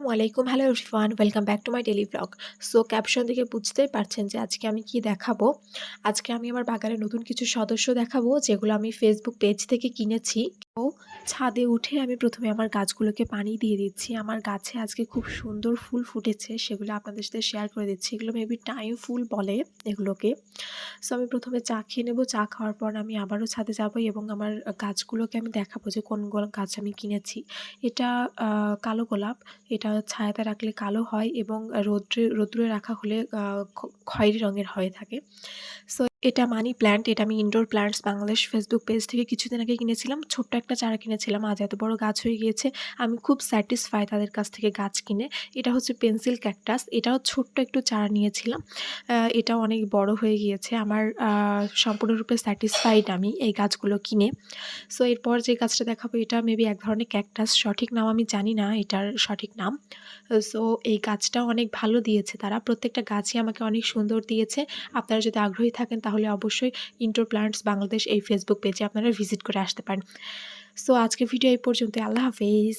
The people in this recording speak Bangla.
ওয়ালাইকুম hello everyone welcome back to my daily blog. So caption দেখে বুঝতেই পারছেন যে আজকে আমি কি দেখাবো। আজকে আমি আমার বাগানে নতুন কিছু সদস্য দেখাবো যেগুলো আমি ফেসবুক পেজ থেকে কিনেছি। তো ছাদে উঠে আমি প্রথমে আমার গাছগুলোকে পানি দিয়ে দিচ্ছি। আমার গাছে আজকে খুব সুন্দর ফুল ফুটেছে, সেগুলো আপনাদের সাথে শেয়ার করে দিচ্ছি। এগুলো মেবি টাইম ফুল বলে এগুলোকে। সো আমি প্রথমে চা খেয়ে নেবো, চা খাওয়ার পর আমি আবারও ছাদে যাবো এবং আমার গাছগুলোকে আমি দেখাবো যে কোন গাছ আমি কিনেছি। এটা কালো গোলাপ। এটা ছায়াতে রাখলে কালো হয় এবং রৌদ্রে রাখা হলে খয়েরি রঙের হয়ে থাকে। সো এটা মানি প্ল্যান্ট। এটা আমি indoor plants Bangladesh Facebook page থেকে কিছুদিন আগে কিনেছিলাম। ছোট্ট একটা চারা কিনেছিলাম, আজ এত বড় গাছ হয়ে গিয়েছে। আমি খুব স্যাটিসফাই তাদের কাছ থেকে গাছ কিনে। এটা হচ্ছে পেন্সিল ক্যাকটাস। এটাও ছোট্ট একটু চারা নিয়েছিলাম। এটাও অনেক বড় হয়ে গিয়েছে। আমার সম্পূর্ণরূপে স্যাটিসফাইড আমি এই গাছগুলো কিনে। সো এরপর যে গাছটা দেখাবো এটা মেবি এক ধরনের ক্যাকটাস, সঠিক নাম আমি জানি না এটার সঠিক নাম। সো এই গাছটাও অনেক ভালো দিয়েছে তারা। প্রত্যেকটা গাছই আমাকে অনেক সুন্দর দিয়েছে। আপনারা যদি আগ্রহী থাকেন তাহলে অবশ্যই ইনডোর প্ল্যান্টস বাংলাদেশ এই ফেসবুক পেজে আপনারা ভিজিট করে আসতে পারেন। সো আজকের ভিডিও এই পর্যন্তই। আল্লাহ হাফেজ।